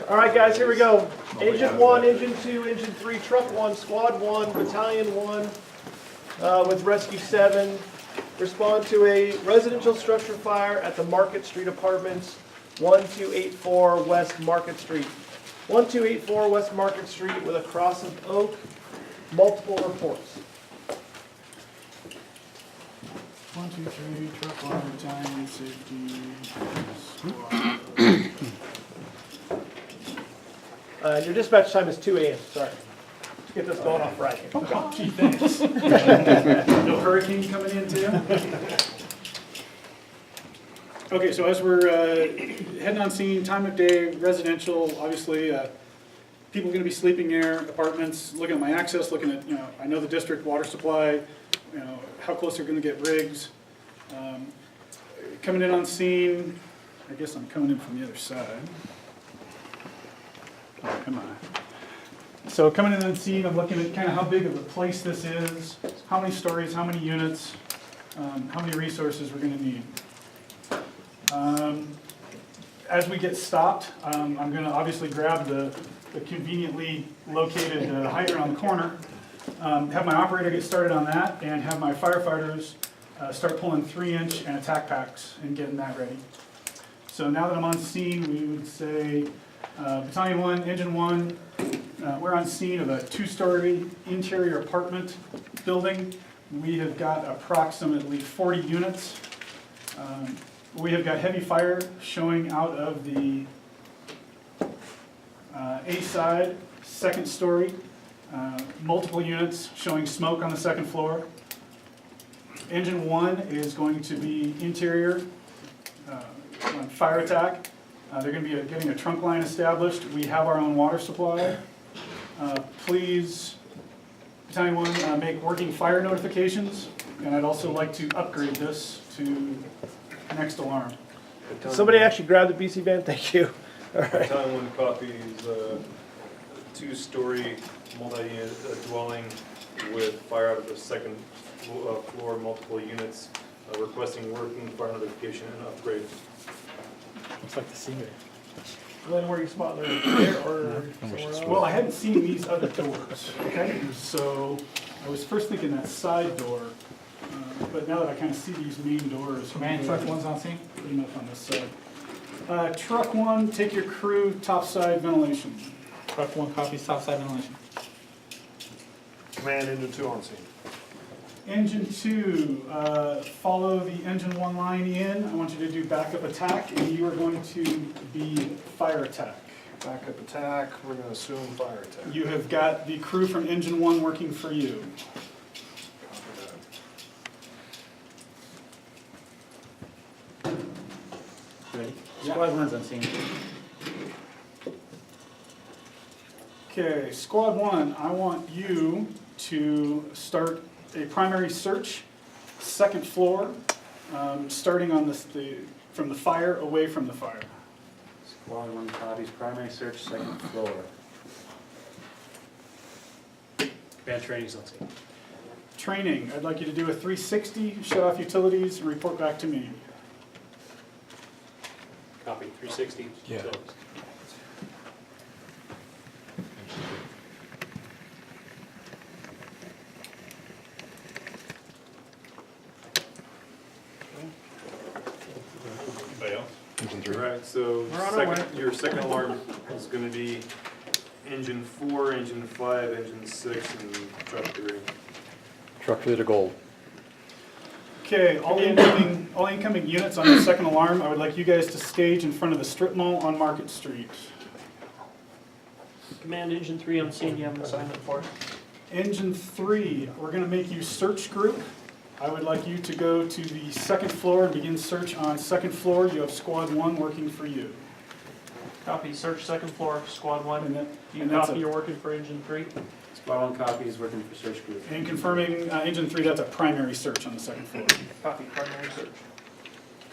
All right, guys, here we go. Engine 1, Engine 2, Engine 3, Truck 1, Squad 1, Battalion 1, with Rescue 7. Respond to a residential structure fire at the Market Street Apartments, 1284 West Market Street. 1284 West Market Street with a cross of oak. Multiple reports. 1, 2, 3, truck 1, battalion, safety, squad. Your dispatch time is 2 a.m. Sorry. Let's get this going off right. Oh, gee, thanks. No hurricane coming in too? Okay, so as we're heading on scene, time of day, residential, obviously, people are gonna be sleeping there, apartments, looking at my access, looking at, I know the district water supply, how close they're gonna get rigs. Coming in on scene, I guess I'm coming in from the other side. Oh, come on. So coming in on scene, I'm looking at kind of how big of a place this is, how many stories, how many units, how many resources we're gonna need. As we get stopped, I'm gonna obviously grab the conveniently located hydrant on the corner, have my operator get started on that, and have my firefighters start pulling 3-inch and attack packs and getting that ready. So now that I'm on scene, we would say Battalion 1, Engine 1, we're on scene of a 2-story interior apartment building. We have got approximately 40 units. We have got heavy fire showing out of the A side, 2nd story. Multiple units showing smoke on the 2nd floor. Engine 1 is going to be interior on fire attack. They're going to be getting a trunk line established. We have our own water supply. Please, Battalion 1, make working fire notifications. And I'd also like to upgrade this to next alarm. Somebody actually grabbed the BC van. Thank you. All right. Battalion 1 copies 2-story multi-unit dwelling with fire out of the 2nd floor, multiple units, requesting working fire notification and upgrade. Looks like the scenery. Glenn, where are you spotting there or somewhere else? Well, I hadn't seen these other doors, okay? So I was first thinking that side door, but now that I kind of see these main doors. Command, truck 1's on scene? Pretty much on this side. Truck 1, take your crew, top side ventilation. Truck 1 copies topside ventilation. Command Engine 2 on scene. Engine 2, follow the Engine 1 line in. I want you to do backup attack, and you are going to be fire attack. Backup attack, we're going to assume fire attack. You have got the crew from Engine 1 working for you. Ready? Squad 1's on scene. Okay, Squad 1, I want you to start a primary search, 2nd floor, starting on from the fire, away from the fire. Squad 1 copies, primary search, 2nd floor. Command training's on scene. Training, I'd like you to do a 360, shut off utilities, and report back to me. Copy, 360. Yeah. Utilities. Anybody else? Engine 3. All right, so We're on our way. your second alarm is going to be Engine 4, Engine 5, Engine 6, and Truck 3. Truck 3 to gold. Okay, all incoming units on the 2nd alarm, I would like you guys to stage in front of the strip mall on Market Street. Command Engine 3 on scene. You have an assignment for it. Engine 3, we're going to make you search group. I would like you to go to the 2nd floor and begin search on 2nd floor. You have Squad 1 working for you. Copy. Search 2nd floor, Squad 1. And that- You and that's copy. a- You're working for Engine 3. Squad 1 copies, working for search group. And confirming Engine 3, that's a primary search on the 2nd floor. Copy. Primary search.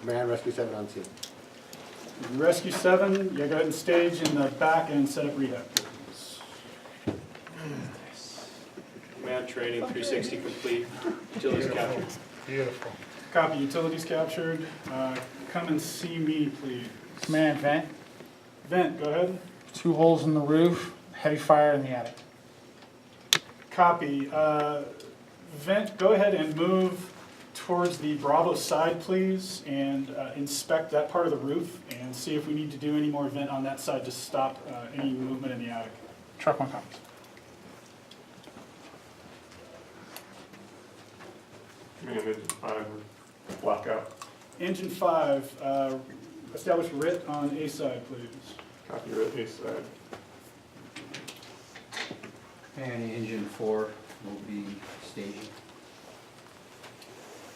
Command Rescue 7 on scene. Rescue 7, you go ahead and stage in the back and set up rehab. Command training, 360 complete. Utilities captured. Beautiful. Copy, utilities captured. Come and see me, please. Command vent. Vent, go ahead. 2 holes in the roof, heavy fire in the attic. Copy. Vent, go ahead and move towards the Bravo side, please, and inspect that part of the roof and see if we need to do any more vent on that side to stop any movement in the attic. Truck 1 copies. Command engine 5, blackout. Engine 5, establish RIT on A side, please. Copy red A side. And engine 4 will be staging.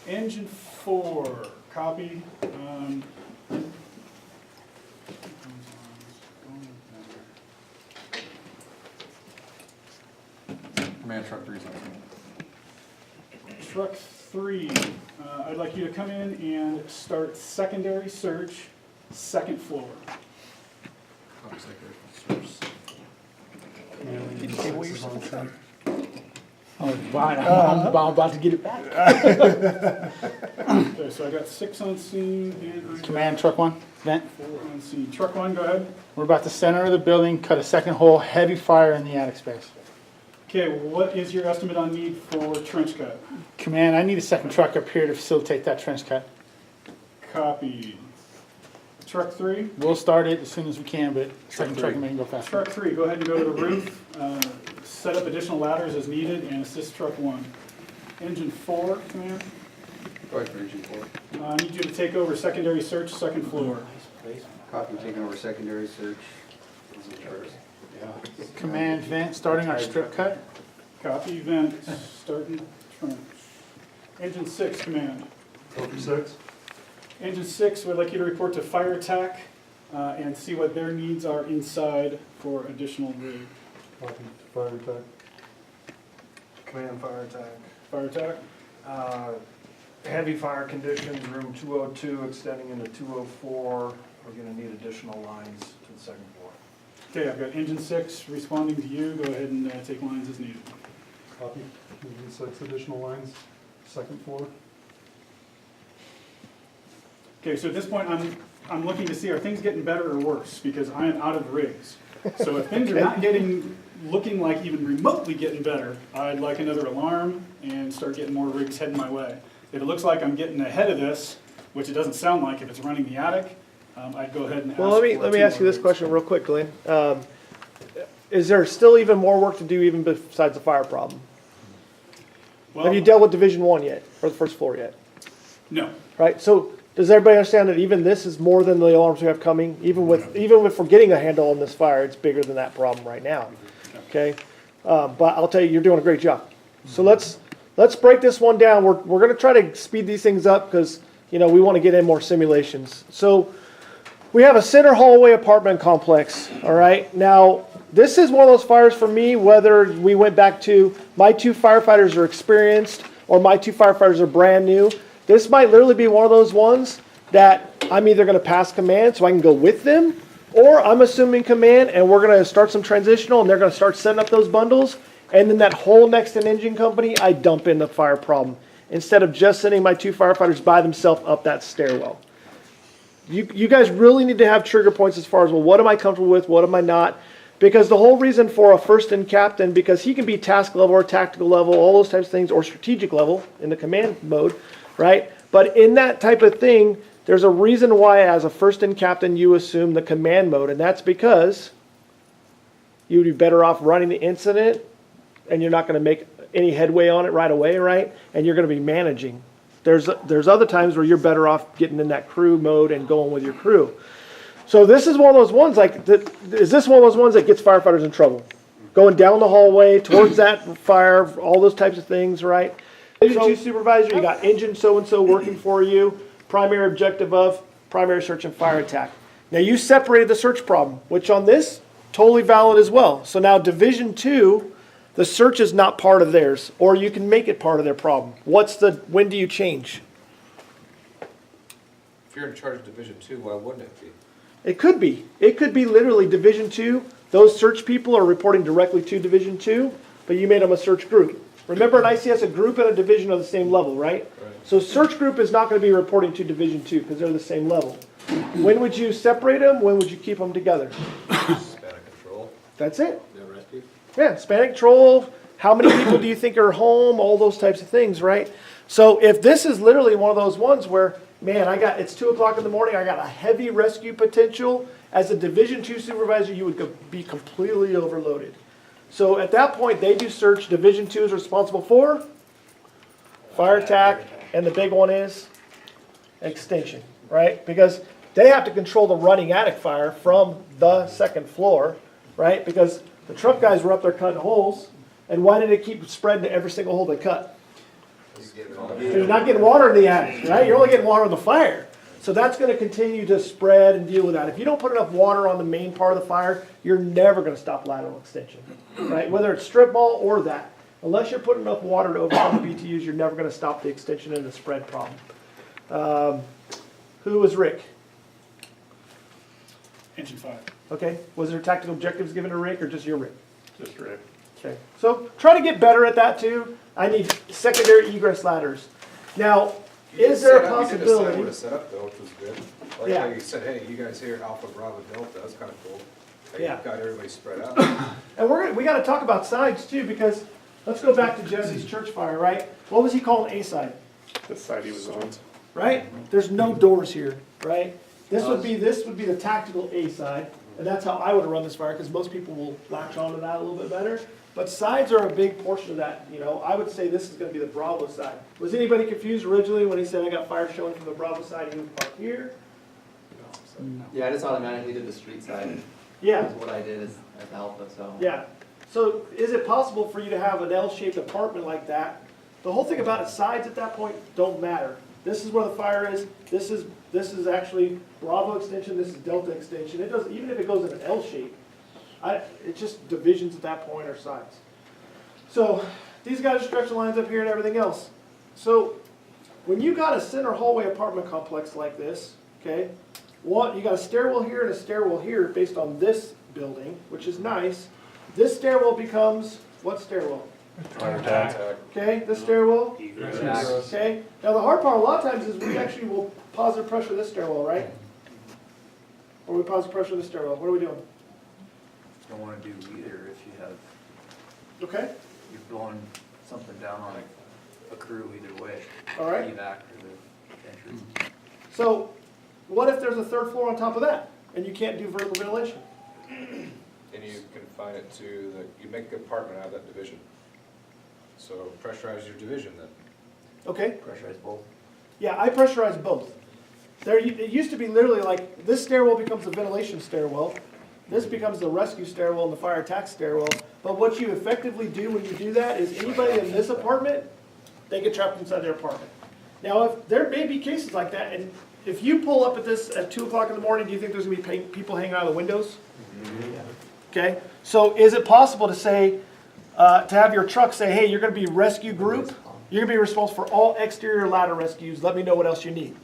Engine 4, copy. Command truck 3's on scene. Truck 3, I'd like you to come in and start secondary search, 2nd floor. Copy secondary search. Did you say what you're saying? Oh, fine, I'm about to get it back. Okay, so I got 6 on scene and I got Command, truck 1, vent. 4 on scene. Truck 1, go ahead. We're about to center of the building, cut a 2nd hole, heavy fire in the attic space. Okay, what is your estimate on need for trench cut? Command, I need a 2nd truck up here to facilitate that trench cut. Copy. Truck 3? We'll start it as soon as we can, but 2nd truck may go faster. Truck 3, go ahead and go to the roof, set up additional ladders as needed, and assist truck 1. Engine 4, command. Go ahead for engine 4. I need you to take over secondary search, 2nd floor. Copy taking over secondary search. Command, vent, starting our strip cut. Copy, vent, starting trench. Engine 6, command. Copy 6. Engine 6, we'd like you to report to fire attack and see what their needs are inside for additional rig. Copy fire attack. Command fire attack. Fire attack? Heavy fire conditions, room 202 extending into 204. We're gonna need additional lines to the 2nd floor. Okay, I've got engine 6 responding to you. Go ahead and take lines as needed. Copy. Engine 6 additional lines, 2nd floor. Okay, so at this point, I'm looking to see, are things getting better or worse? Because I am out of rigs. So if things are not looking like even remotely getting better, I'd like another alarm and start getting more rigs heading my way. If it looks like I'm getting ahead of this, which it doesn't sound like if it's running the attic, I'd go ahead and ask Well, let me for 2 ask you more this rigs. question real quick, Glenn. Is there still even more work to do even besides the fire problem? Well, Have you dealt with Division 1 yet, or the 1st floor yet? No. Right, so does everybody understand that even this is more than the alarms we have coming? Even if we're getting a handle on this fire, it's bigger than that problem right now, okay? But I'll tell you, you're doing a great job. So let's break this one down. We're gonna try to speed these things up because, you know, we want to get in more simulations. So we have a center hallway apartment complex, all right? Now, this is one of those fires for me, whether we went back to my 2 firefighters are experienced or my 2 firefighters are brand new. This might literally be one of those ones that I'm either going to pass command so I can go with them, or I'm assuming command and we're going to start some transitional and they're going to start setting up those bundles. And then that whole next in engine company, I dump in the fire problem instead of just sending my 2 firefighters by themselves up that stairwell. You guys really need to have trigger points as far as, well, what am I comfortable with? What am I not? Because the whole reason for a first in captain, because he can be task level or tactical level, all those types of things, or strategic level in the command mode, right? But in that type of thing, there's a reason why as a first in captain you assume the command mode, and that's because you would be better off running the incident and you're not going to make any headway on it right away, right? And you're going to be managing. There's other times where you're better off getting in that crew mode and going with your crew. So this is one of those ones, is this one of those ones that gets firefighters in trouble? Going down the hallway, towards that fire, all those types of things, right? Engine 2 supervisor, you got engine so-and-so working for you, primary objective of primary search and fire attack. Now you separated the search problem, which on this, totally valid as well. So now Division 2, the search is not part of theirs, or you can make it part of their problem. When do you change? If you're in charge of Division 2, why wouldn't it be? It could be. It could be literally Division 2. Those search people are reporting directly to Division 2, but you made them a search group. Remember an ICS, a group and a division are the same level, right? So search group is not going to be reporting to Division 2 because they're the same level. When would you separate them? When would you keep them together? Static That's it. No rescue? Yeah, span control, how many people do you think are home, all those types of things, right? So if this is literally one of those ones where, man, it's 2 o'clock in the morning, I got a heavy rescue potential, as a Division II supervisor, you would be completely overloaded. So at that point, they do search. Division II is responsible for fire attack, and the big one is extinction, right? Because they have to control the running attic fire from the second floor, right? Because the truck guys were up there cutting holes, and why did it keep spreading to every single hole they cut? You're not getting water in the attic, right? You're only getting water in the fire. So that's going to continue to spread and deal with that. If you don't put enough water on the main part of the fire, you're never going to stop lateral extension, right? Whether it's strip mall or that. Unless you're putting enough water to overcome the BTUs, you're never going to stop the extension and the spread problem. Who was Rick? Engine 5. Okay. Was there tactical objectives given to Rick or just your Rick? Just Rick. Okay. So try to get better at that too. I need secondary egress ladders. Now, is there a You did decide possibility? where to set up though, which was good. Like Yeah. how you said, hey, you guys here, Alpha, Bravo, Delta, that's kind of cool. Hey, Yeah. you've got everybody spread out. And we got to talk about sides too, because let's go back to Jesse's church fire, right? What was he calling A side, The side he was on. right? There's no doors here, right? This would be the tactical A side, and that's how I would run this fire, because most people will latch onto that a little bit better. But sides are a big portion of that. You know, I would say this is going to be the Bravo side. Was anybody confused originally when he said I got fire showing from the Bravo side? He would park here. Yeah, I just automatically did the street side. Yeah. That's what I did is at the Alpha, so. Yeah. So is it possible for you to have an L-shaped apartment like that? The whole thing about it, sides at that point don't matter. This is where the fire is. This is actually Bravo extension. This is Delta extension. It doesn't, even if it goes in an L shape, it's just divisions at that point or sides. So these guys are stretching lines up here and everything else. So when you got a center hallway apartment complex like this, okay, you got a stairwell here and a stairwell here based on this building, which is nice. This stairwell becomes what stairwell? Fire attack. Okay, this stairwell. Egress. Okay. Now the hard part a lot of times is we actually will positive pressure this stairwell, right? Or we positive pressure this stairwell. What are we doing? Don't want to do either if you have, Okay. you're blowing something down on a crew either way. All right. Evac or the entry. So what if there's a third floor on top of that and you can't do vertical ventilation? And you confine it to you make a compartment out of that division. So pressurize your division then. Okay. Pressurize both. Yeah, I pressurize both. It used to be literally like this stairwell becomes the ventilation stairwell. This becomes the rescue stairwell and the fire attack stairwell. But what you effectively do when you do that is anybody in this apartment, they get trapped inside their apartment. Now, if there may be cases like that, and if you pull up at this at 2 o'clock in the morning, do you think there's going to be people hanging out of the windows? Okay. So is it possible to say, to have your truck say, hey, you're going to be rescue group. You're going to be responsible for all exterior ladder rescues. Let me know what else you need.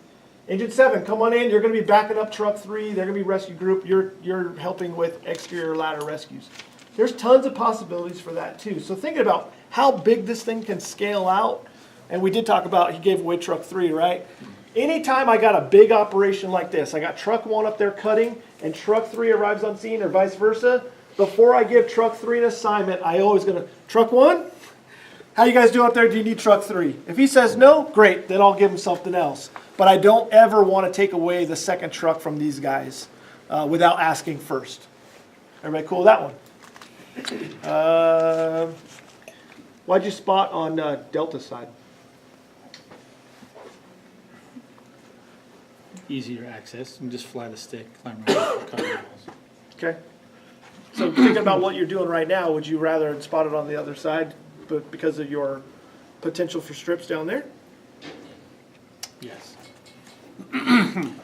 Engine 7, come on in. You're going to be backing up truck 3. They're going to be rescue group. You're helping with exterior ladder rescues. There's tons of possibilities for that too. So thinking about how big this thing can scale out, and we did talk about, he gave away truck 3, right? Anytime I got a big operation like this, I got truck 1 up there cutting, and truck 3 arrives on scene or vice versa, before I give truck 3 an assignment, I always gonna, truck 1? How you guys doing up there? Do you need truck 3? If he says no, great, then I'll give him something else. But I don't ever want to take away the second truck from these guys without asking first. Everybody cool with that one? Why'd you spot on Delta side? Easier access, and just fly the stick, climb around, cover walls. Okay. So thinking about what you're doing right now, would you rather spot it on the other side but because of your potential for strips down there? Yes.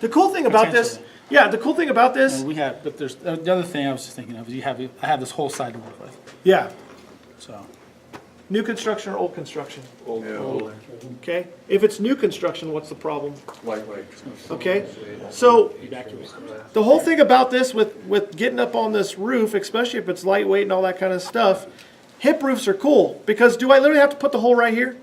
The cool thing about this, Potentially. yeah, the cool thing about this, And we have, but there's, the other thing I was just thinking of is I have this whole side to work with, yeah, so. new construction or old construction? Old. Okay. If it's new construction, what's the problem? Lightweight. Okay. So Evacuate. the whole thing about this with getting up on this roof, especially if it's lightweight and all that kind of stuff, hip roofs are cool because do I literally have to put the hole right here?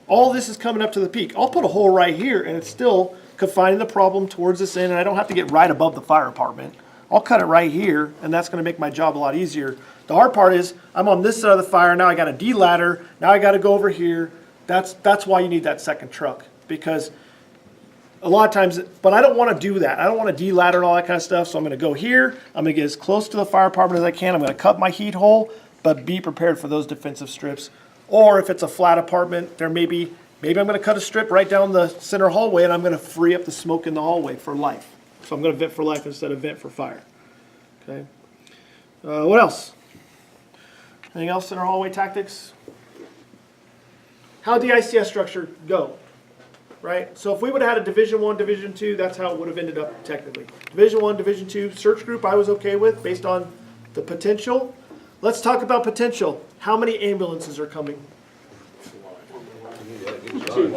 All this is coming up to the peak. I'll put a hole right here and it's still confining the problem towards this end and I don't have to get right above the fire apartment. I'll cut it right here, and that's gonna make my job a lot easier. The hard part is, I'm on this side of the fire, now I gotta de-ladder, now I gotta go over here. That's why you need that second truck, because a lot of times, but I don't wanna do that. I don't wanna de-ladder and all that kind of stuff, so I'm gonna go here, I'm gonna get as close to the fire department as I can, I'm gonna cut my heat hole, but be prepared for those defensive strips. Or if it's a flat apartment, maybe I'm gonna cut a strip right down the center hallway, and I'm gonna free up the smoke in the hallway for life. So I'm gonna vent for life instead of vent for fire. Okay. What else? Anything else in our hallway tactics? How'd the ICS structure go? Right? So if we would have had a Division 1, Division 2, that's how it would have ended up technically. Division 1, Division 2, search group I was okay with based on the potential. Let's talk about potential. How many ambulances are coming? Okay.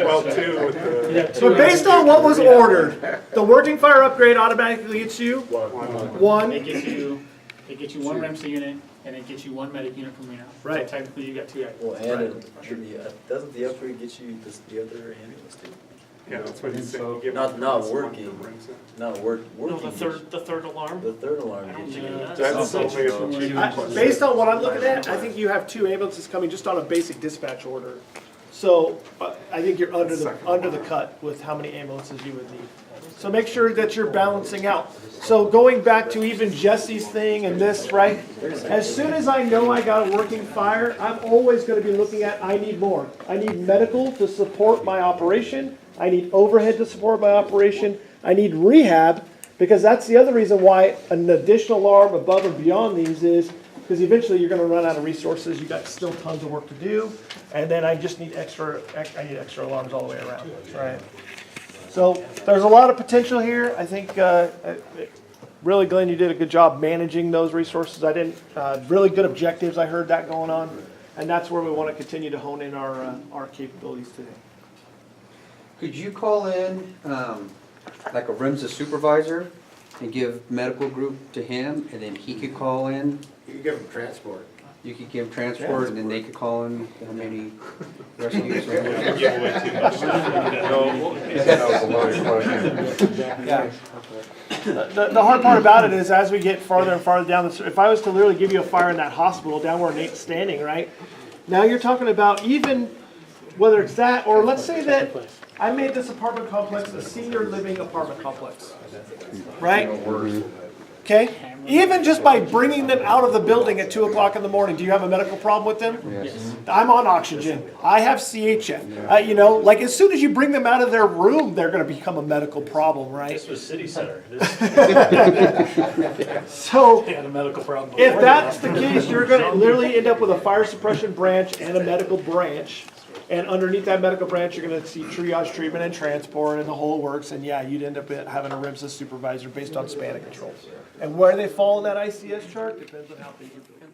Well, two with the. So based on what was ordered, the working fire upgrade automatically gets you one. It gets you one REMSA unit, and it gets you one medic unit from Reno. Right. So technically, you got two active. Well, and doesn't the upgrade get you the other ambulance too? Yeah, that's what he's saying. You give Not them not one working, for RIMSA. not working. No, the third alarm. The third alarm I don't gets think you. it does. That's only Based on what I'm looking at, I think you have two ambulances coming just on a basic dispatch order. So I think you're under the cut with how many ambulances you would need. So make sure that you're balancing out. So going back to even Jesse's thing and this, right? As soon as I know I got a working fire, I'm always going to be looking at, I need more. I need medical to support my operation. I need overhead to support my operation. I need rehab, because that's the other reason why an additional alarm above and beyond these is, because eventually you're going to run out of resources. You got still tons of work to do. And then I just need extra alarms all the way around, right? So there's a lot of potential here. I think really, Glenn, you did a good job managing those resources. Really good objectives. I heard that going on, and that's where we want to continue to hone in our capabilities today. Could you call in, like a RIMSA supervisor and give medical group to him, and then he could call in? You can give them transport. You could give transport, and then they could call in how many rescues? Give away too much. No, that was a loaded question. Yeah. The hard part about it is as we get farther and farther down if I was to literally give you a fire in that hospital down where Nate's standing, right? Now you're talking about even whether it's that, or let's say that I made this apartment complex a senior living apartment complex, right? Okay? Even just by bringing them out of the building at 2 o'clock in the morning, do you have a medical problem with them? Yes. I'm on oxygen. I have CHF. Like as soon as you bring them out of their room, they're going to become a medical problem, right? This was city center. So They had a medical problem. if that's the case, you're going to literally end up with a fire suppression branch and a medical branch. And underneath that medical branch, you're going to see triage, treatment, and transport, and the whole works. And yeah, you'd end up having a RIMSA supervisor based on span of control. And where they fall in that ICS chart depends on how big you're building.